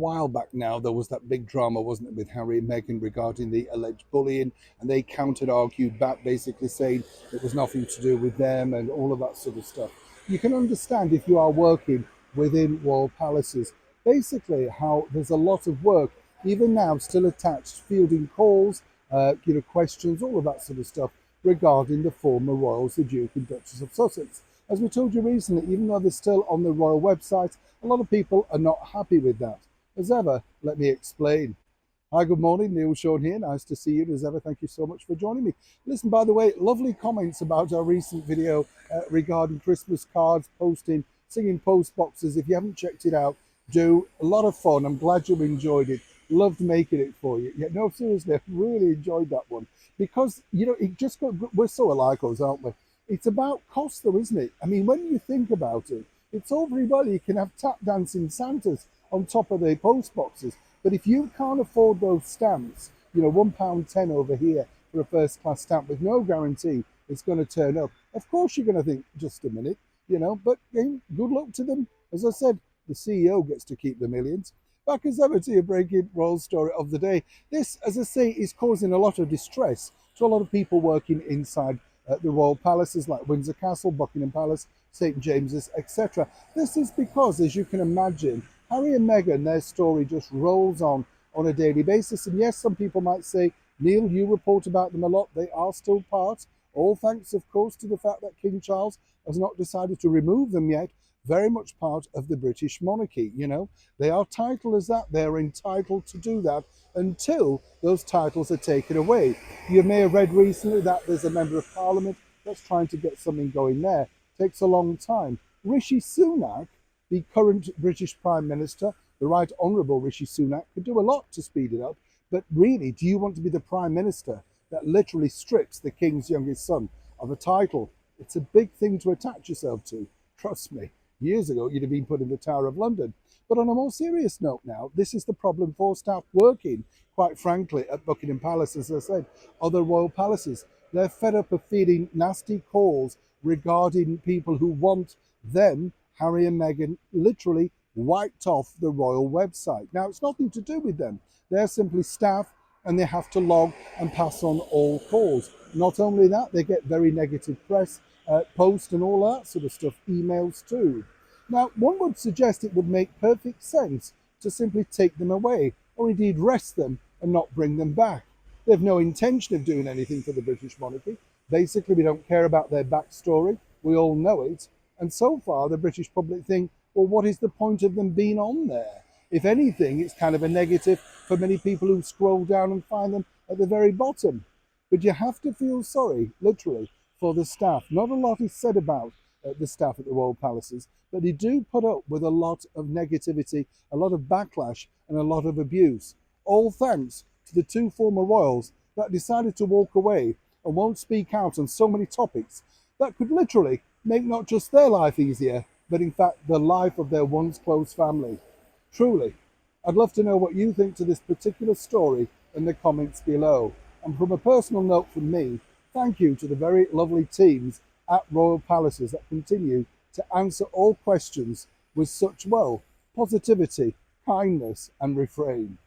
while back now, there was that big drama, wasn't it, with Harry and Meghan regarding the alleged bullying, and they countered argued back, basically saying it was nothing to do with them and all of that sort of stuff. You can understand if you are working within royal palaces, basically how there's a lot of work, even now, still attached, fielding calls, questions, all of that sort of stuff regarding the former royals, the Duke and Duchess of Sussex. As we told you recently, even though they're still on the royal website, a lot of people are not happy with that. As ever, let me explain. Hi, good morning. Neil Sean here. Nice to see you. As ever, thank you so much for joining me. Listen, by the way, lovely comments about our recent video regarding Christmas cards, posting, singing post boxes. If you haven't checked it out, do. A lot of fun. I'm glad you enjoyed it. Loved making it for you. Yeah, no, seriously, I really enjoyed that one because, it just got, we're so alike, aren't we? It's about cost, though, isn't it? I mean, when you think about it, it's all very well you can have tap dancing Santas on top of the post boxes. But if you can't afford those stamps, £1.10 over here for a first class stamp with no guarantee it's going to turn up, of course you're going to think, just a minute, but good luck to them. As I said, the CEO gets to keep the millions. Back as ever to your breaking royal story of the day. This, as I say, is causing a lot of distress to a lot of people working inside the royal palaces like Windsor Castle, Buckingham Palace, St James's, etc. This is because, as you can imagine, Harry and Meghan, their story just rolls on a daily basis. And yes, some people might say, Neil, you report about them a lot. They are still part, all thanks, of course, to the fact that King Charles has not decided to remove them yet, very much part of the British monarchy. They are titled as that. They're entitled to do that until those titles are taken away. You may have read recently that there's a member of parliament that's trying to get something going there. Takes a long time. Rishi Sunak, the current British Prime Minister, the Right Honourable Rishi Sunak, could do a lot to speed it up. But really, do you want to be the Prime Minister that literally strips the King's youngest son of a title? It's a big thing to attach yourself to. Trust me, years ago, you'd have been put in the Tower of London. But on a more serious note now, this is the problem for staff working, quite frankly, at Buckingham Palace, as I said, other royal palaces. They're fed up of feeding nasty calls regarding people who want them, Harry and Meghan, literally wiped off the royal website. Now, it's nothing to do with them. They're simply staff and they have to log and pass on all calls. Not only that, they get very negative press, posts and all that sort of stuff, emails too. Now, one would suggest it would make perfect sense to simply take them away or indeed rest them and not bring them back. They have no intention of doing anything for the British monarchy. Basically, we don't care about their backstory. We all know it. And so far, the British public think, well, what is the point of them being on there? If anything, it's kind of a negative for many people who scroll down and find them at the very bottom. But you have to feel sorry, literally, for the staff. Not a lot is said about the staff at the royal palaces, but they do put up with a lot of negativity, a lot of backlash, and a lot of abuse. All thanks to the two former royals that decided to walk away and won't speak out on so many topics that could literally make not just their life easier, but in fact the life of their once close family. Truly, I'd love to know what you think to this particular story in the comments below. And from a personal note from me, thank you to the very lovely teams at Royal Palaces that continue to answer all questions with such, positivity, kindness and refrain.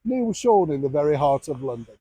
Neil Sean in the very heart of London.